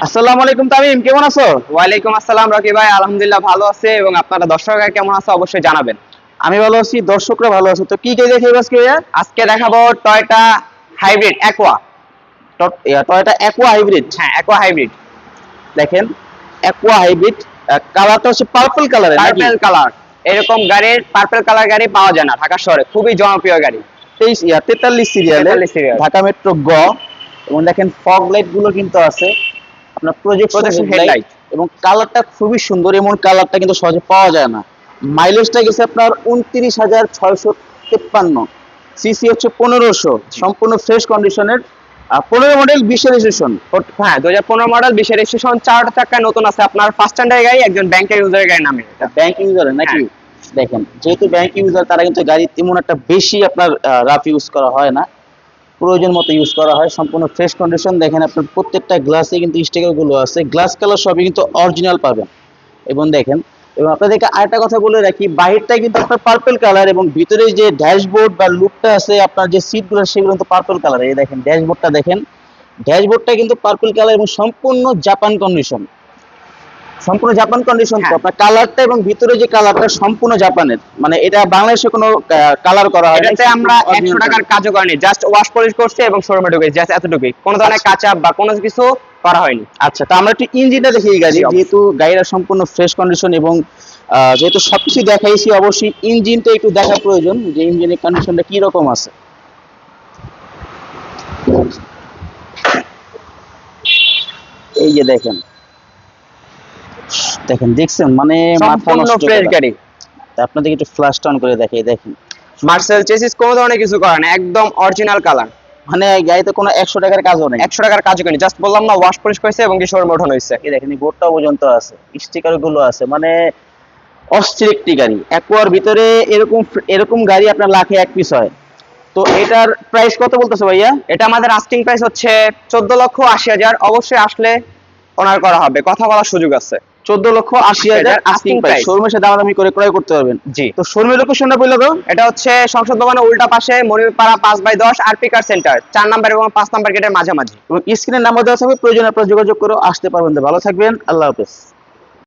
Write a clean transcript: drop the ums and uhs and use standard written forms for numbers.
আসসালামু আলাইকুম তামিম, কেমন আছো? ওয়ালাইকুম আসসালাম রকি ভাই, আলহামদুলিল্লাহ ভালো আছে। এবং আপনারা দর্শকরা কেমন আছে অবশ্যই জানাবেন। আমি ভালো আছি, দর্শকরা ভালো আছে। তো কি কে দেখে আজকে ভাইয়া? আজকে দেখাবো Toyota hybrid aqua. Toyota aqua hybrid. হ্যাঁ, অ্যাকোয়া হাইব্রিড, দেখেন, অ্যাকোয়া হাইব্রিড। কালারটা হচ্ছে পার্পল কালারের নাকি? Purple colour. এরকম গাড়ির পার্পল কালার গাড়ি পাওয়া যায় না ঢাকা শহরে, খুবই জনপ্রিয় গাড়ি। 43 সিরিয়ালে 43 সিরিয়াল। ঢাকা মেট্রো গ। এবং দেখেন ফগ লাইট গুলো কিন্তু আছে, আপনার প্রজেকশন Projection হেডলাইট। headlight। এবং কালারটা খুবই সুন্দর, এমন কালারটা কিন্তু সহজে পাওয়া যায় না। মাইলেজটা গেছে আপনার 29,653। সিসি হচ্ছে 1500, সম্পূর্ণ ফ্রেশ কন্ডিশনের। 15 মডেল, 20 রেজিস্ট্রেশন। হ্যাঁ, 2015 মডেল, 20 রেজিস্ট্রেশন, 4টা চাকা নতুন আছে। আপনার ফার্স্ট স্ট্যান্ডার্ড গাড়ি, একজন ব্যাংকের ইউজারের গাড়ি নামে। ব্যাংক ইউজার নাকি? হ্যাঁ। দেখেন, যেহেতু ব্যাংক ইউজার, তারা কিন্তু গাড়ি তেমন একটা বেশি আপনার রাফ ইউজ করা হয় না, প্রয়োজন মতো ইউজ করা হয়। সম্পূর্ণ ফ্রেশ কন্ডিশন। দেখেন, আপনার প্রত্যেকটা গ্লাসে কিন্তু স্টিকার গুলো আছে, গ্লাস কালার সবই কিন্তু অরিজিনাল পাবেন। এবং দেখেন, এবং আপনাদেরকে আরেকটা কথা বলে রাখি, বাহিরটা কিন্তু আপনার পার্পল কালার, এবং ভিতরে যে ড্যাশবোর্ড বা লুকটা আছে, আপনার যে সিট গুলো সেগুলো কিন্তু পার্পল কালার। এই দেখেন ড্যাশবোর্ডটা, দেখেন ড্যাশবোর্ডটা কিন্তু পার্পল কালার এবং সম্পূর্ণ জাপান কন্ডিশন। সম্পূর্ণ জাপান কন্ডিশন। তো হ্যাঁ, আপনার কালারটা এবং ভিতরে যে কালারটা সম্পূর্ণ জাপানের, মানে এটা বাংলাদেশে কোনো কালার করা হয় না। এটাতে আমরা 100 টাকার কাজও করিনি, জাস্ট ওয়াশ পলিশ করছি এবং শোরুমে ঢুকেছি, জাস্ট এতটুকুই। কোনো ধরনের কাঁচা বা কোনো কিছু করা হয়নি। আচ্ছা, তো আমরা একটু ইঞ্জিনটা দেখি এই গাড়ি, জি, অবশ্যই। যেহেতু গাড়িটা সম্পূর্ণ ফ্রেশ কন্ডিশন এবং যেহেতু সবকিছু দেখাইছি, অবশ্যই ইঞ্জিনটা একটু দেখা প্রয়োজন, যে ইঞ্জিনের কন্ডিশনটা কি রকম আছে। এই যে দেখেন, দেখেন দেখছেন, মানে মাথা সম্পূর্ণ নষ্ট ফ্রেশ করা। গাড়ি। তা আপনাদেরকে একটু ফ্ল্যাশ টাউন করে দেখাই, দেখেন মার্সেল চেসিস কোনো ধরনের কিছু করে না, একদম অরিজিনাল কালার। মানে গাড়িতে কোনো 100 টাকার কাজও নেই। 100 টাকার কাজও করিনি, জাস্ট বললাম না ওয়াশ পলিশ করেছে এবং কি শোরুমে ওঠানো হয়েছে। এই দেখেন, এই বোর্ডটা পর্যন্ত আছে, স্টিকার গুলো আছে, মানে অস্থির একটি গাড়ি। অ্যাকোয়ার ভিতরে এরকম এরকম গাড়ি আপনার লাখে এক পিস হয়। তো এটার প্রাইস কত বলতেছে ভাইয়া? এটা আমাদের আস্কিং প্রাইস হচ্ছে 14,80,000। অবশ্যই আসলে অনার করা হবে, কথা বলার সুযোগ আছে। 14,80,000 আস্কিং asking প্রাইস। price। শোরুমে এসে দামাদামি করে ক্রয় করতে পারবেন। জি। তো শোরুমের লোকেশনটা বললো তো? এটা হচ্ছে সংসদ ভবনের উল্টা পাশে, মনিরপাড়া 5/10 আরপি কার সেন্টার, 4 নাম্বার এবং 5 নাম্বার গেটের মাঝামাঝি। এবং স্ক্রিনের নাম্বার দেওয়া থাকবে, প্রয়োজনে আপনারা যোগাযোগ করে আসতে পারবেন। ভালো থাকবেন, আল্লাহ হাফেজ।